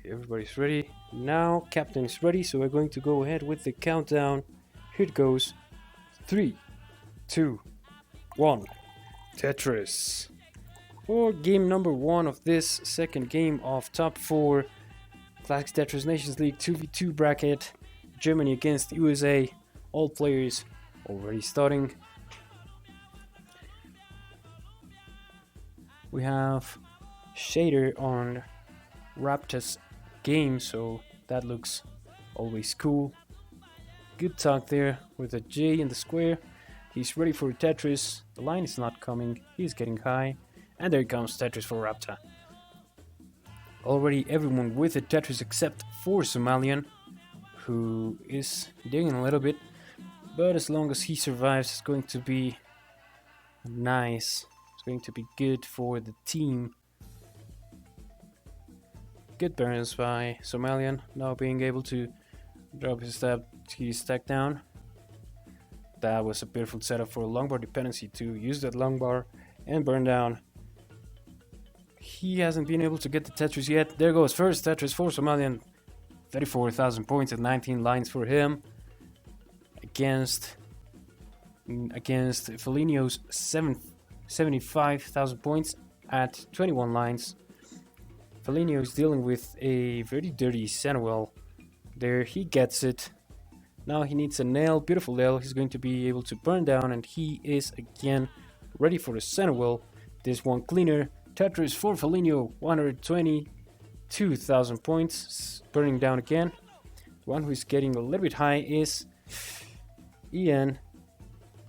Everybody's ready. Now Captain is ready, so we're going to go ahead with the countdown. Here it goes. 3, 2, 1. Tetris. For game number 1 of this second game of top 4 Classic Tetris Nations League 2v2 bracket. Germany against USA. All players already starting. We have shader on Raptor's game, so that looks always cool. Good talk there with a J in the square. He's ready for Tetris. The line is not coming. He's getting high. And there comes Tetris for Raptor. Already everyone with a Tetris except for Somalian, who is digging a little bit. But as long as he survives, it's going to be nice. It's going to be good for the team. Good burns by Somalian, now being able to drop his stack down. That was a beautiful setup for a long bar dependency to use that long bar and burn down. He hasn't been able to get the Tetris yet. There goes first Tetris for Somalian. 34,000 points at 19 lines for him. Against Felinio's 75,000 points at 21 lines. Felinio is dealing with a very dirty Centerwell. There, he gets it. Now he needs a nail, beautiful nail. He's going to be able to burn down, and he is again ready for the Centerwell. This one cleaner. Tetris for Felinio, 122,000 points, burning down again. One who is getting a little bit high is Ian.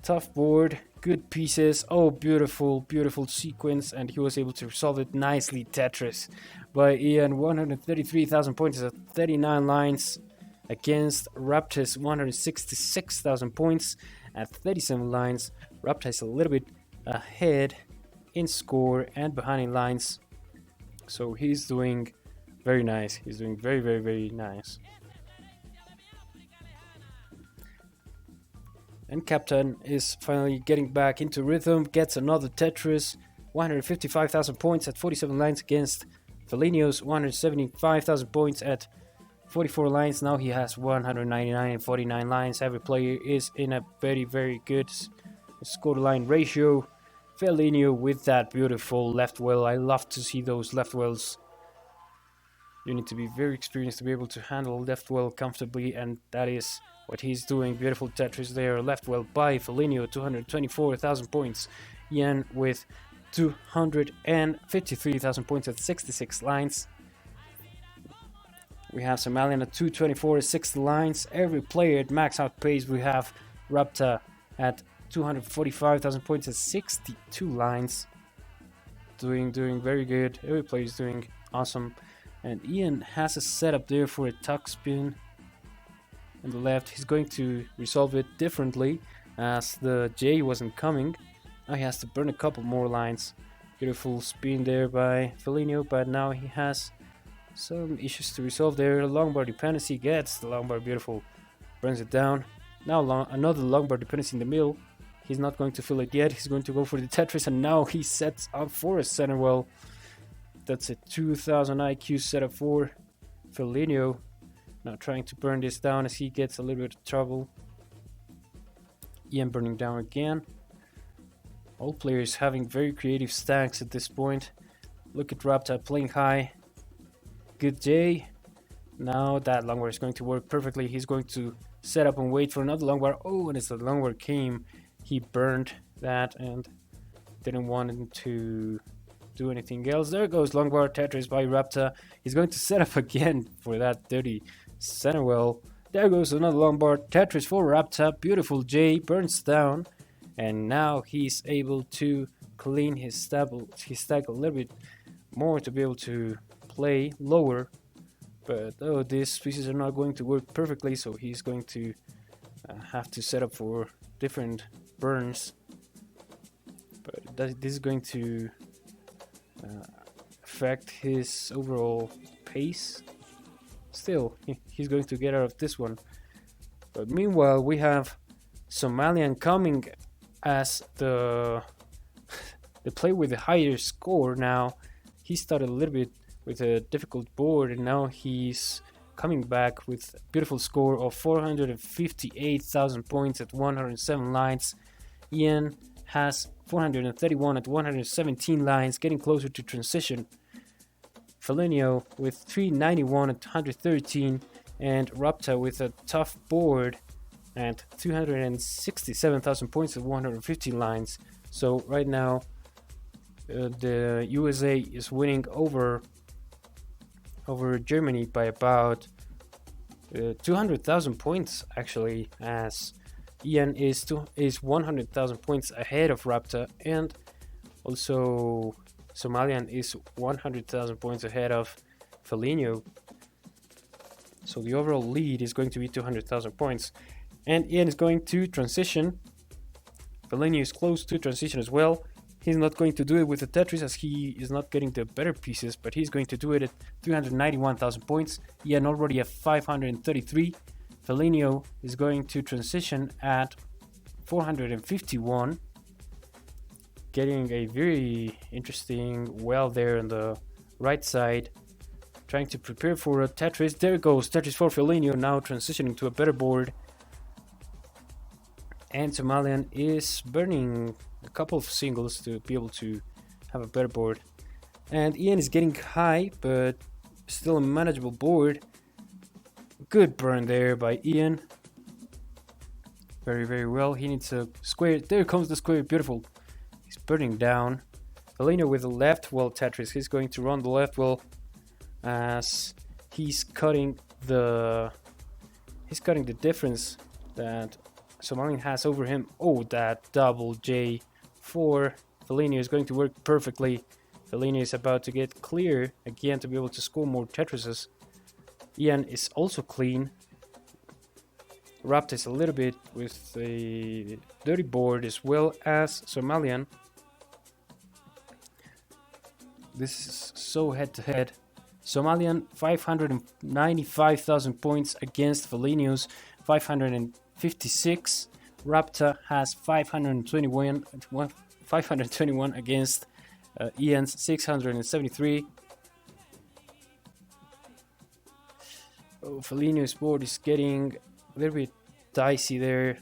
Tough board, good pieces. Oh, beautiful, beautiful sequence, and he was able to resolve it nicely. Tetris by Ian, 133,000 points at 39 lines against Raptor's 166,000 points at 37 lines. Raptor is a little bit ahead in score and behind in lines, so he's doing very nice. He's doing very, very, very nice. And Captain is finally getting back into rhythm, gets another Tetris, 155,000 points at 47 lines against Felinio's 175,000 points at 44 lines. Now he has 199 and 49 lines. Every player is in a very, very good score to line ratio. Felinio with that beautiful left well. I love to see those left wells. You need to be very experienced to be able to handle left well comfortably, and that is what he's doing. Beautiful Tetris there. Left well by Felinio, 224,000 points. Ian with 253,000 points at 66 lines. We have Somalian at 224 at 60 lines. Every player at max out pace. We have Raptor at 245,000 points at 62 lines. Doing very good. Every player is doing awesome. And Ian has a setup there for a tuck spin on the left. He's going to resolve it differently as the J wasn't coming. Now he has to burn a couple more lines. Beautiful spin there by Felinio, but now he has some issues to resolve there. Long bar dependency gets the long bar, beautiful. Burns it down. Now another long bar dependency in the middle. He's not going to fill it yet. He's going to go for the Tetris, and now he sets up for a Centerwell. That's a 2000 IQ setup for Felinio. Now trying to burn this down as he gets a little bit of trouble. Ian burning down again. All players having very creative stacks at this point. Look at Raptor playing high. Good J. Now that long bar is going to work perfectly. He's going to set up and wait for another long bar. Oh, and as the long bar came, he burned that and didn't want him to do anything else. There goes long bar Tetris by Raptor. He's going to set up again for that dirty Centerwell. There goes another long bar Tetris for Raptor. Beautiful J burns down, and now he's able to clean his stack a little bit more to be able to play lower. But oh, these pieces are not going to work perfectly, so he's going to have to set up for different burns. But this is going to affect his overall pace. Still, he's going to get out of this one. But meanwhile, we have Somalian coming as the play with the higher score now. He started a little bit with a difficult board, and now he's coming back with a beautiful score of 458,000 points at 107 lines. Ian has 431 at 117 lines, getting closer to transition. Felinio with 391 at 113, and Rapta with a tough board at 267,000 points at 115 lines. So right now the USA is winning over Germany by about 200,000 points actually, as Ian is 100,000 points ahead of Rapta, and also Somalian is 100,000 points ahead of Felinio. So the overall lead is going to be 200,000 points, and Ian is going to transition. Felinio is close to transition as well. He's not going to do it with the Tetris as he is not getting the better pieces, but he's going to do it at 391,000 points. Ian already at 533. Felinio is going to transition at 451, getting a very interesting well there on the right side, trying to prepare for a Tetris. There goes Tetris for Felinio, now transitioning to a better board. And Somalian is burning a couple of singles to be able to have a better board. And Ian is getting high, but still a manageable board. Good burn there by Ian. Very, very well. He needs a square. There comes the square. Beautiful. He's burning down. Felinio with the left well Tetris. He's going to run the left well as he's cutting the difference that Somalian has over him. Oh, that double J4. Felinio is going to work perfectly. Felinio is about to get clear again to be able to score more Tetrises. Ian is also clean. Rapta is a little bit with a dirty board as well as Somalian. This is so head to head. Somalian 595,000 points against Felinio's 556. Rapta has 521 against Ian's 673. Oh, Felinio's board is getting a little bit dicey there.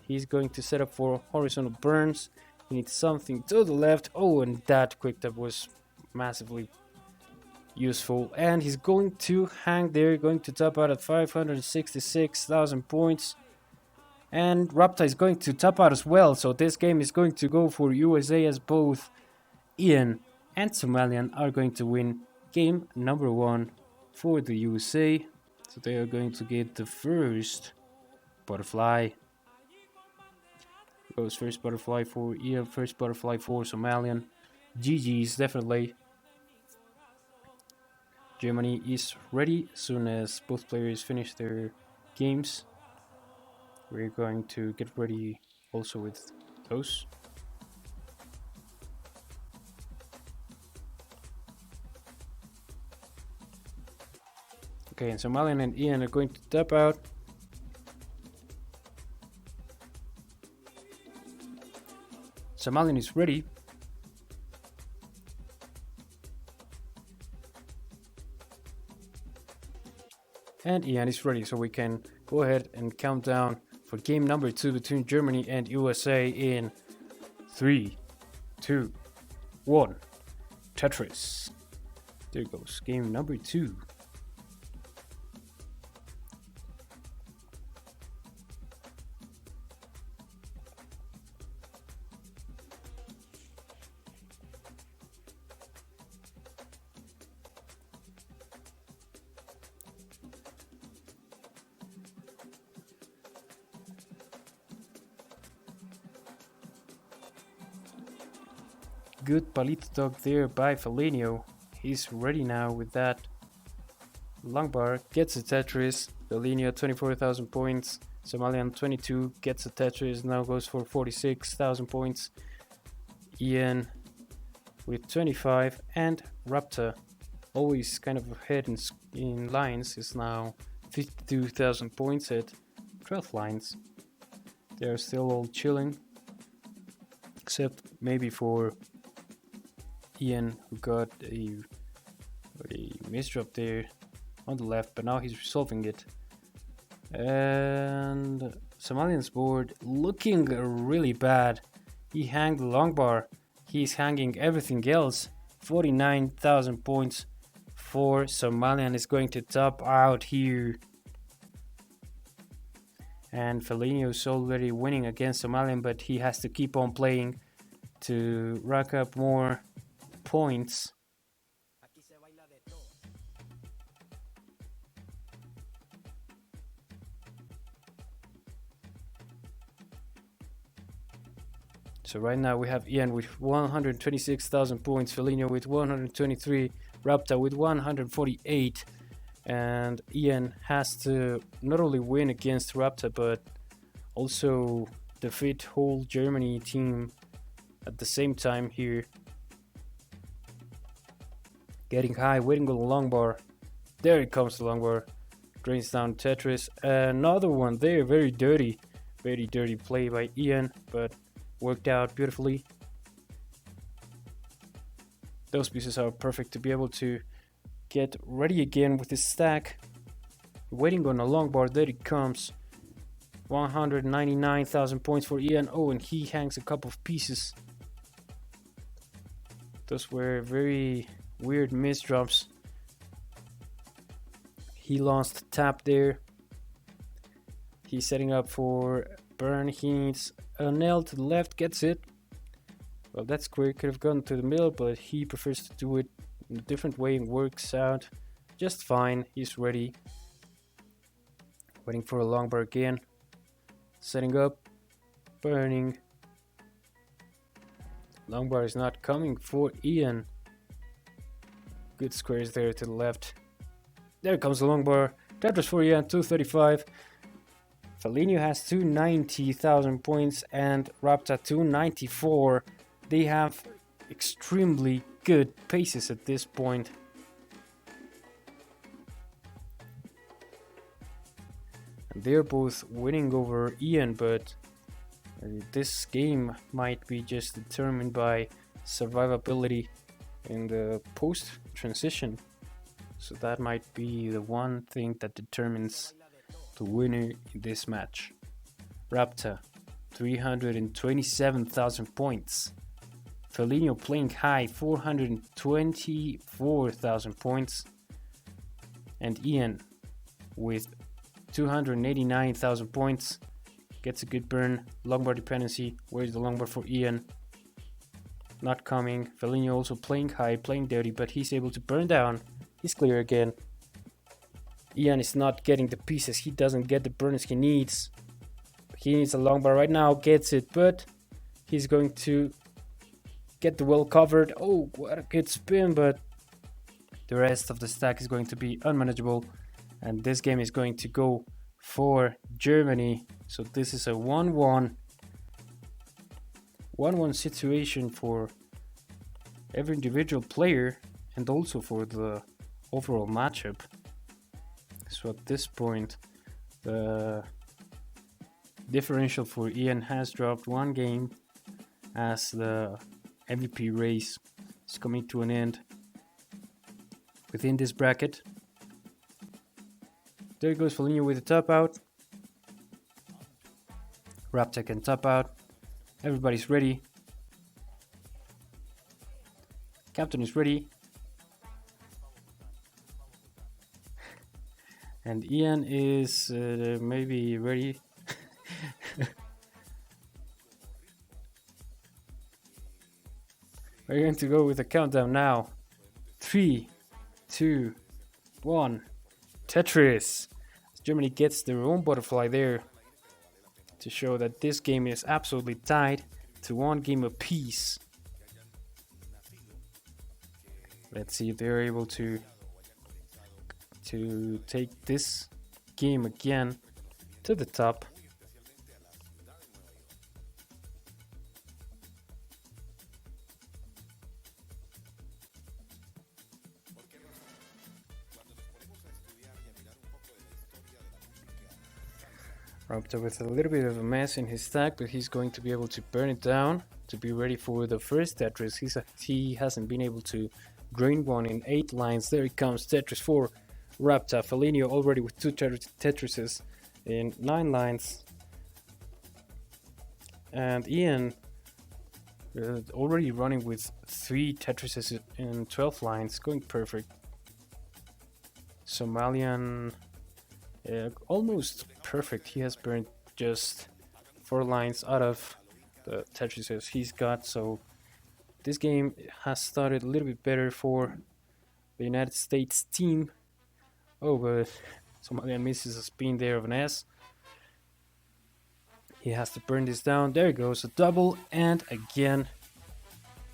He's going to set up for horizontal burns. He needs something to the left. Oh, and that quick tap was massively useful. And he's going to hang there, going to top out at 566,000 points. And Rapta is going to top out as well. So this game is going to go for USA, as both Ian and Somalian are going to win game number 1 for the USA. So they are going to get the first butterfly. Goes first butterfly for Ian, first butterfly for Somalian. GG's definitely. Germany is ready as soon as both players finish their games. We're going to get ready also with those. Okay, and Somalian and Ian are going to tap out. Somalian is ready. And Ian is ready, so we can go ahead and count down for game number 2 between Germany and USA in 3, 2, 1. Tetris. There goes game number 2. Good palito dog there by Felinio. He's ready now with that long bar. Gets a Tetris. Felinio 24,000 points. Somalian 22 gets a Tetris. Now goes for 46,000 points. Ian with 25, and Rapta, always kind of ahead in lines, is now 52,000 points at 12 lines. They are still all chilling, except maybe for Ian, who got a A misdrop there on the left, but now he's resolving it. And Somalian's board looking really bad. He hanged the long bar. He's hanging everything else. 49,000 points for Somalian is going to top out here. And Felinio is already winning against Somalian, but he has to keep on playing to rack up more points. So right now we have Ian with 126,000 points, Felinio with 123, Rapta with 148, and Ian has to not only win against Rapta but also defeat whole Germany team at the same time here. Getting high, waiting on the long bar. There it comes, the long bar. Drains down Tetris. Another one there, very dirty play by Ian, but worked out beautifully. Those pieces are perfect to be able to get ready again with his stack. Waiting on a long bar, there it comes. 199,000 points for Ian. Oh, and he hangs a couple of pieces. Those were very weird misdrops. He lost tap there. He's setting up for burn. He needs a nail to the left, gets it. Well, that's quick. Could have gone to the middle, but he prefers to do it in a different way and works out just fine. He's ready. Waiting for a long bar again. Setting up, burning. Long bar is not coming for Ian. Good squares there to the left. There comes the long bar. Tetris for Ian, 235. Felinio has 290,000 points and Rapta 294. They have extremely good paces at this point. And they're both winning over Ian, but this game might be just determined by survivability in the post-transition. So that might be the one thing that determines the winner in this match. Rapta, 327,000 points. Felinio playing high, 424,000 points. And Ian with 289,000 points. Gets a good burn. Longbar dependency. Where's the longbar for Ian? Not coming. Felinio also playing high, playing dirty, but he's able to burn down. He's clear again. Ian is not getting the pieces. He doesn't get the burners he needs. He needs a long bar right now. Gets it, but he's going to get the well covered. Oh, what a good spin, but the rest of the stack is going to be unmanageable. And this game is going to go for Germany. So this is a 1-1 situation for every individual player and also for the overall matchup. So at this point, the differential for Ian has dropped one game as the MVP race is coming to an end within this bracket. There goes Felinio with the top out. Rapta can top out. Everybody's ready. Captain is ready. And Ian is maybe ready. We're going to go with a countdown now. 3, 2, 1. Tetris. Germany gets their own butterfly there to show that this game is absolutely tied to one game apiece. Let's see if they're able to take this game again to the top. Rapta with a little bit of a mess in his stack, but he's going to be able to burn it down to be ready for the first Tetris. He hasn't been able to Drain one in 8 lines. There it comes. Tetris 4. Rapta. Felinio already with 2 Tetrises in 9 lines. And Ian already running with 3 Tetrises in 12 lines. Going perfect. Somalian almost perfect. He has burned just 4 lines out of the Tetrises he's got. So this game has started a little bit better for the United States team. Oh, but Somalian misses a spin there of an S. He has to burn this down. There he goes, a double, and again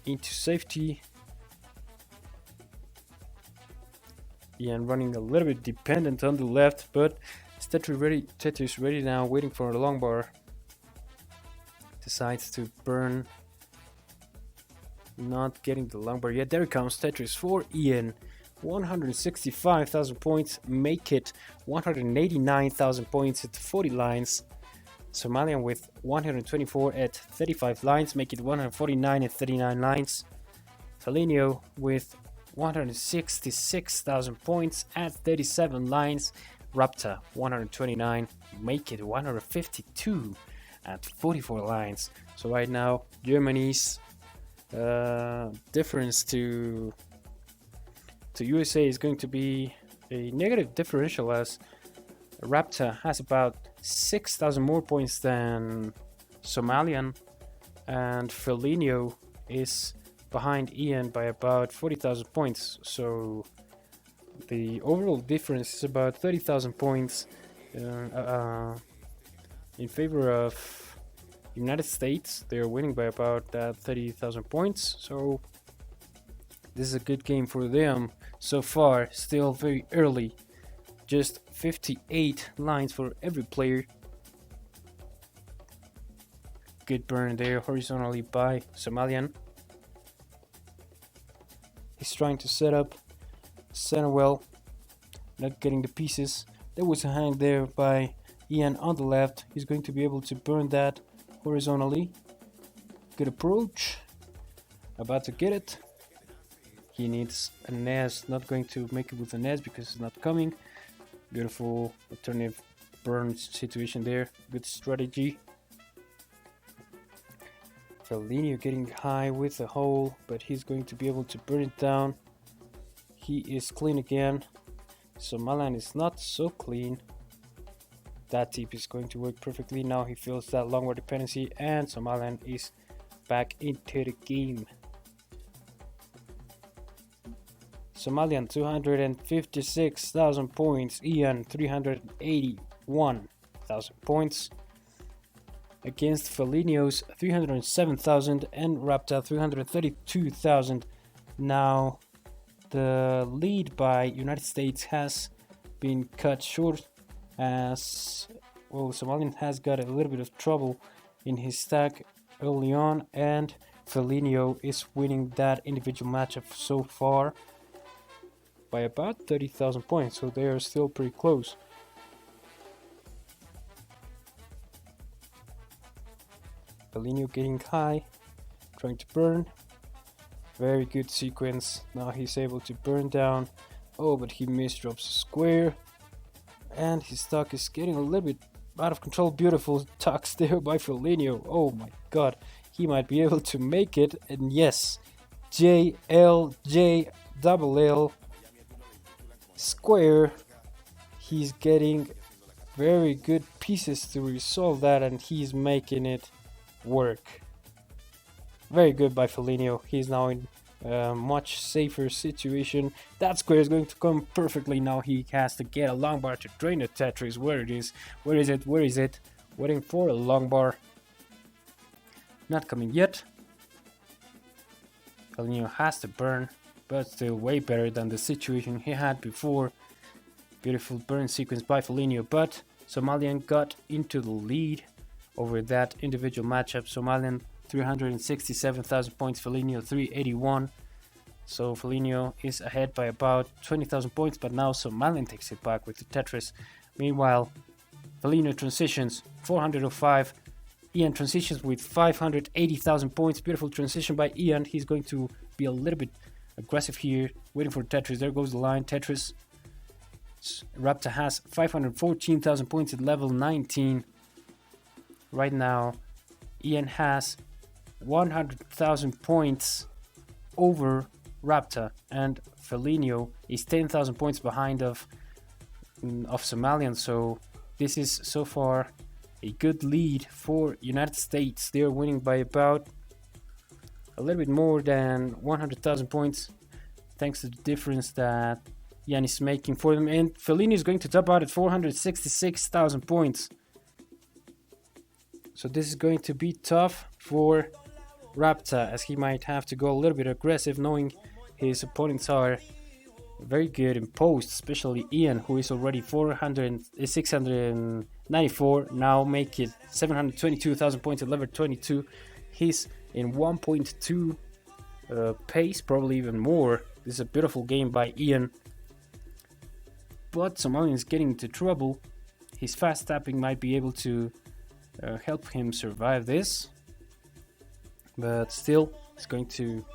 into safety. Ian running a little bit dependent on the left, but Tetris ready now, waiting for a long bar. Decides to burn. Not getting the long bar yet. There comes Tetris for Ian. 165,000 points, make it 189,000 points at 40 lines. Somalian with 124 at 35 lines, make it 149 at 39 lines. Felinio with 166,000 points at 37 lines. Rapta 129, make it 152 at 44 lines. So right now Germany's difference to USA is going to be a negative differential, as Rapta has about 6,000 more points than Somalian, and Felinio is behind Ian by about 40,000 points. So the overall difference is about 30,000 points in favor of United States. They're winning by about 30,000 points. So this is a good game for them so far. Still very early. Just 58 lines for every player. Good burn there horizontally by Somalian. He's trying to set up center well, not getting the pieces. There was a hang there by Ian on the left. He's going to be able to burn that horizontally. Good approach. About to get it. He needs a Nez. Not going to make it with a Nez because it's not coming. Beautiful alternative burn situation there. Good strategy. Felinio getting high with the hole, but he's going to be able to burn it down. He is clean again. Somalian is not so clean. That tip is going to work perfectly. Now he feels that long war dependency, and Somalian is back into the game. Somalian 256,000 points. Ian 381,000 points. Against Felinio's 307,000 and Rapta 332,000. Now the lead by United States has been cut short, as well. Somalian has got a little bit of trouble in his stack early on, and Felinio is winning that individual matchup so far by about 30,000 points, so they are still pretty close. Felinio getting high, trying to burn. Very good sequence. Now he's able to burn down. Oh, but he misdrops a square. And his stock is getting a little bit out of control. Beautiful tucks there by Felinio. Oh my god. He might be able to make it. And yes, JLJ double L square. He's getting very good pieces to resolve that, and he's making it work. Very good by Felinio. He's now in a much safer situation. That square is going to come perfectly. Now he has to get a long bar to drain the Tetris. Where it is? Where is it? Where is it? Waiting for a long bar. Not coming yet. Felinio has to burn, but still way better than the situation he had before. Beautiful burn sequence by Felinio, but Somalian got into the lead over that individual matchup. Somalian 367,000 points, Felinio 381. So Felinio is ahead by about 20,000 points, but now Somalian takes it back with the Tetris. Meanwhile, Felinio transitions 405. Ian transitions with 580,000 points. Beautiful transition by Ian. He's going to be a little bit aggressive here, waiting for Tetris. There goes the line. Tetris. Raptor has 514,000 points at level 19. Right now, Ian has 100,000 points over Raptor, and Felinio is 10,000 points behind of Somalian. So this is so far a good lead for United States. They are winning by about a little bit more than 100,000 points, thanks to the difference that Ian is making for them. And Felinio is going to top out at 466,000 points. So this is going to be tough for Raptor, as he might have to go a little bit aggressive, knowing his opponents are very good in post, especially Ian, who is already 694, now make it 722,000 points at level 22. He's in 1.2 pace, probably even more. This is a beautiful game by Ian, but Somalian is getting into trouble. His fast tapping might be able to help him survive this, but still it's going to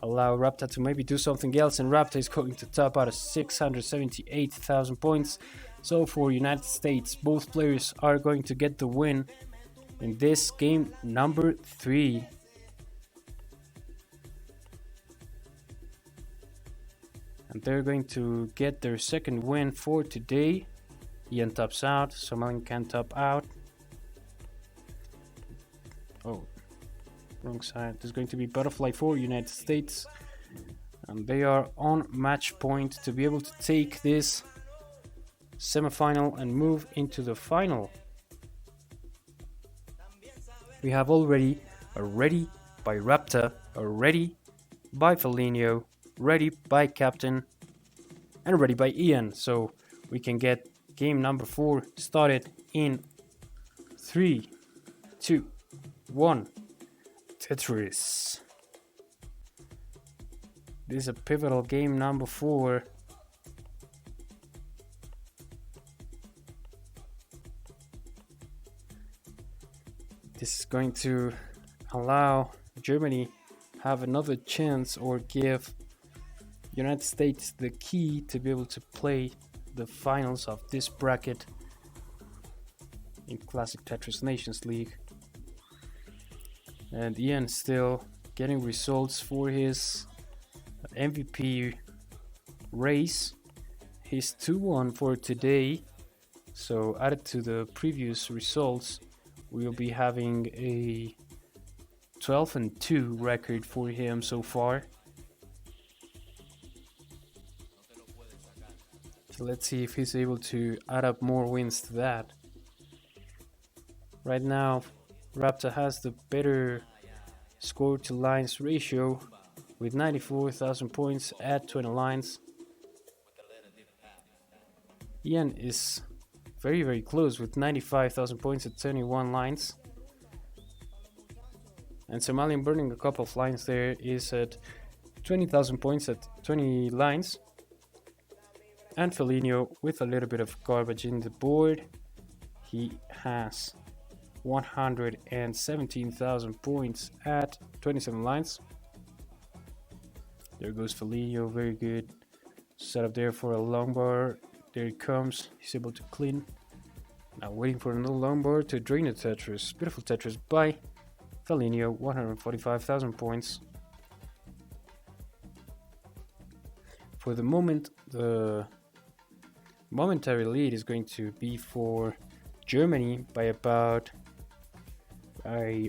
allow Raptor to maybe do something else, and Raptor is going to top out of 678,000 points. So for United States, both players are going to get the win in this game number 3. And they're going to get their second win for today. Ian tops out, Somalian can top out. Oh, wrong side. There's going to be butterfly for United States, and they are on match point to be able to take this semifinal and move into the final. We have already a ready by Raptor, a ready by Felinio, ready by Captain, and ready by Ian. So we can get game number 4 started in 3, 2, 1. Tetris. This is a pivotal game number 4. This is going to allow Germany have another chance, or give United States the key to be able to play the finals of this bracket in Classic Tetris Nations League. And Ian still getting results for his MVP race. He's 2-1 for today, so added to the previous results, we will be having a 12-2 record for him so far. So let's see if he's able to add up more wins to that. Right now, Raptor has the better score to lines ratio with 94,000 points at 20 lines. Ian is very, very close with 95,000 points at 21 lines. And Somalian burning a couple of lines there is at 20,000 points at 20 lines. And Felinio with a little bit of garbage in the board. He has 117,000 points at 27 lines. There goes Felinio, very good set up there for a long bar. There it comes, he's able to clean. Now waiting for another long bar to drain the Tetris. Beautiful Tetris by Felinio, 145,000 points. For the moment, the momentary lead is going to be for Germany by about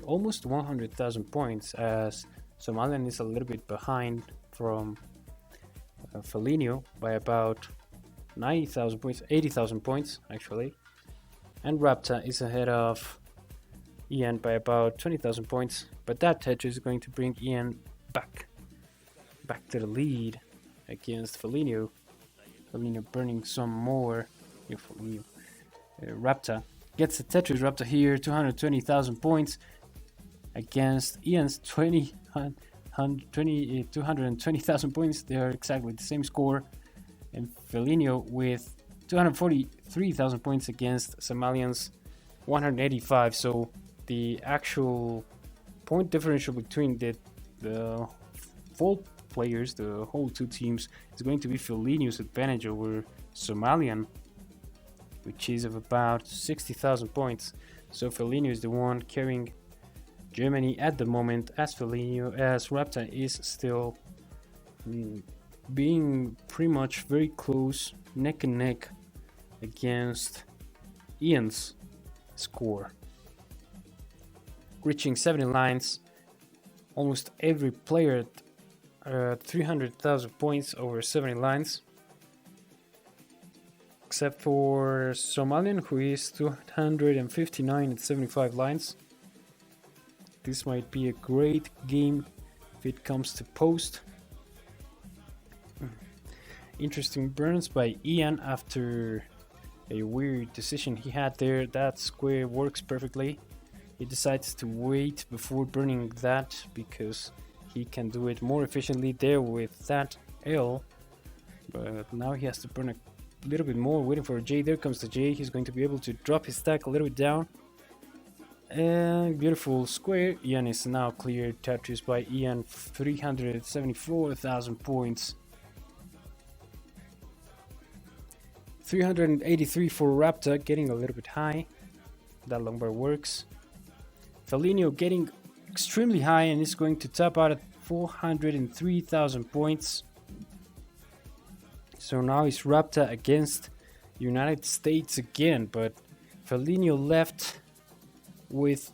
almost 100,000 points, as Somalian is a little bit behind from Felinio by about 90,000 points, 80,000 points actually, and Raptor is ahead of Ian by about 20,000 points, but that Tetris is going to bring Ian back to the lead against Felinio. Felinio burning some more. Raptor gets the Tetris. Raptor here, 220,000 points against Ian's 220,000 points. They are exactly the same score. And Felinio with 243,000 points against Somalian's 185. So the actual point differential between the players, the whole two teams, is going to be Fellaini's advantage over Somalian, which is of about 60,000 points. So Fellaini is the one carrying Germany at the moment, as Rapta is still being pretty much very close, neck and neck against Ian's score, reaching 70 lines. Almost every player at 300,000 points over 70 lines, except for Somalian, who is 259 at 75 lines. This might be a great game if it comes to post. Interesting burns by Ian after a weird decision he had there. That square works perfectly. He decides to wait before burning that because he can do it more efficiently there with that L. But now he has to burn a little bit more, waiting for a J. There comes the J. He's going to be able to drop his stack a little bit down. And beautiful square. Ian is now cleared. Tetris by Ian, 374,000 points. 383 for Raptor, getting a little bit high. That longbar works. Fellaini getting extremely high and is going to top out at 403,000 points. So now it's Raptor against United States again, but Fellaini left with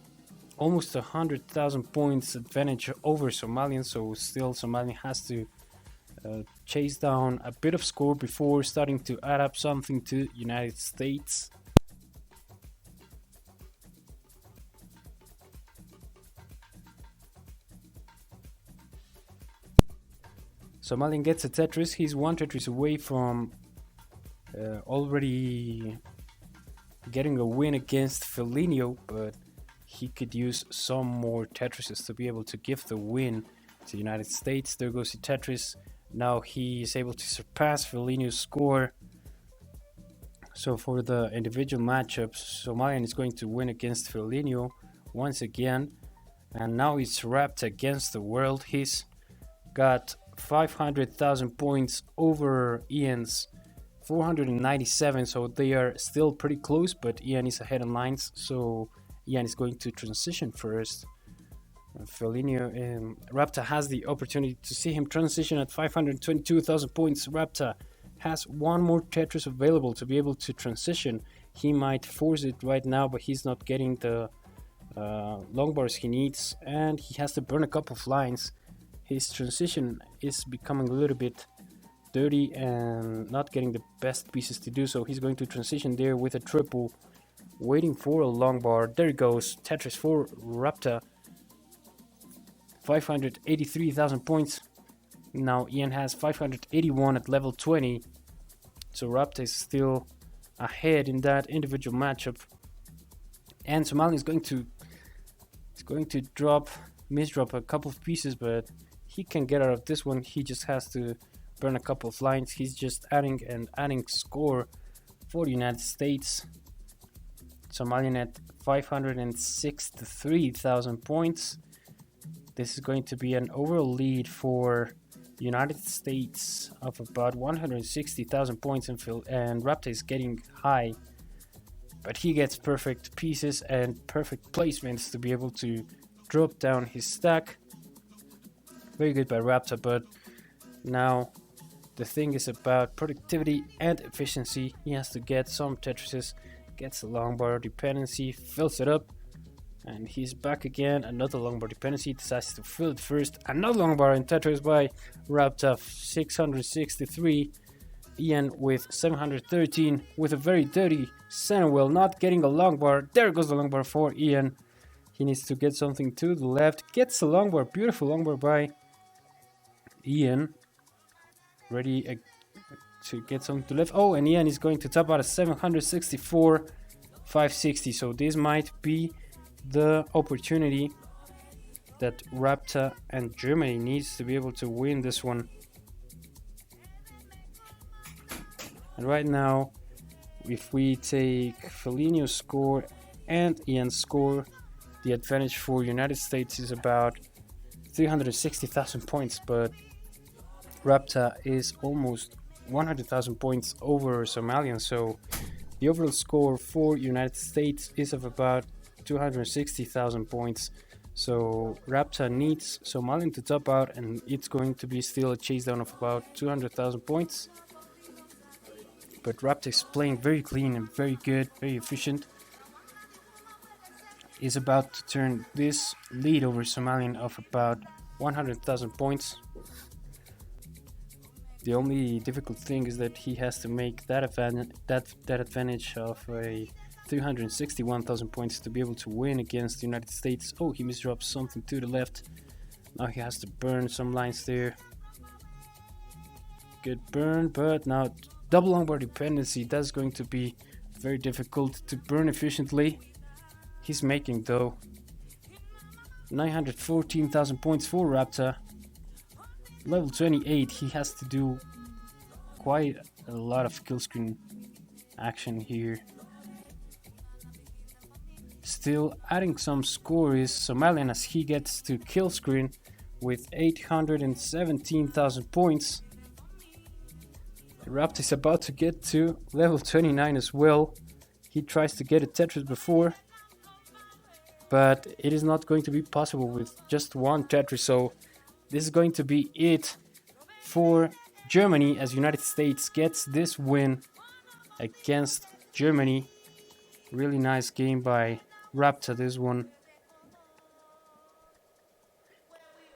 almost 100,000 points advantage over Somalian, so still Somalian has to chase down a bit of score before starting to add up something to United States. Somalian gets a Tetris. He's one Tetris away from already getting a win against Fellaini, but he could use some more Tetrises to be able to give the win to the United States. There goes the Tetris. Now he is able to surpass Fellaini's score. So for the individual matchups, Somalian is going to win against Fellaini once again. And now he's wrapped against the world. He's got 500,000 points over Ian's 497, so they are still pretty close, but Ian is ahead in lines, so Ian is going to transition first. Fellaini, Rapta has the opportunity to see him transition at 522,000 points. Rapta has one more Tetris available to be able to transition. He might force it right now, but he's not getting the long bars he needs, and he has to burn a couple of lines. His transition is becoming a little bit dirty and not getting the best pieces to do so. He's going to transition there with a triple, waiting for a long bar. There it goes, Tetris for Rapta. 583,000 points. Now Ian has 581 at level 20. So Rapta is still ahead in that individual matchup. And Somalian is going to misdrop a couple of pieces, but he can get out of this one. He just has to burn a couple of lines. He's just adding score for the United States. Somalian at 563,000 points. This is going to be an overall lead for United States of about 160,000 points, and Rapta is getting high, but he gets perfect pieces and perfect placements to be able to drop down his stack. Very good by Rapta, but now the thing is about productivity and efficiency. He has to get some Tetrises, gets a long bar dependency, fills it up, and he's back again. Another long bar dependency, decides to fill it first. Another long bar in Tetris by Rapta, 663. Ian with 713 with a very dirty center wheel, not getting a long bar. There goes the long bar for Ian. He needs to get something to the left. Gets a long bar, beautiful long bar by Ian. Ready to get something to the left. Oh, and Ian is going to top out at 764, 560. So this might be the opportunity that Rapta and Germany needs to be able to win this one. And right now, if we take Fellaini's score and Ian's score, the advantage for United States is about 360,000 points, but Rapta is almost 100,000 points over Somalian, so the overall score for United States is of about 260,000 points. So Rapta needs Somalian to top out, and it's going to be still a chase down of about 200,000 points. But Rapta is playing very clean and very good, very efficient. Is about to turn this lead over Somalian of about 100,000 points. The only difficult thing is that he has to make that advantage of a 361,000 points to be able to win against the United States. Oh, he misdropped something to the left. Now he has to burn some lines there. Good burn, but now double longboard dependency. That's going to be very difficult to burn efficiently. He's making though 914,000 points for Rapta. Level 28, he has to do quite a lot of kill screen action here. Still adding some score is Somalian as he gets to kill screen with 817,000 points. Rapta is about to get to level 29 as well. He tries to get a Tetris before, but it is not going to be possible with just one Tetris, so this is going to be it for Germany as United States gets this win against Germany. Really nice game by Rapta, this one.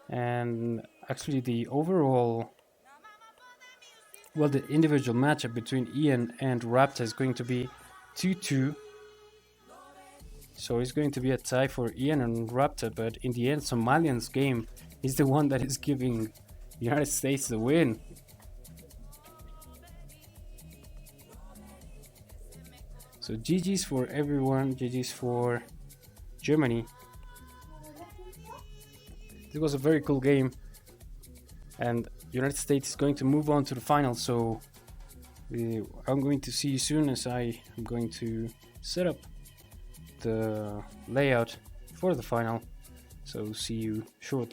And actually the overall, well, the individual matchup between Ian and Rapta is going to be 2-2. So it's going to be a tie for Ian and Rapta, but in the end Somalian's game is the one that is giving the United States the win. So GG's for everyone, GG's for Germany. This was a very cool game, and United States is going to move on to the final, so I'm going to see you soon as I am going to set up the layout for the final. So see you shortly.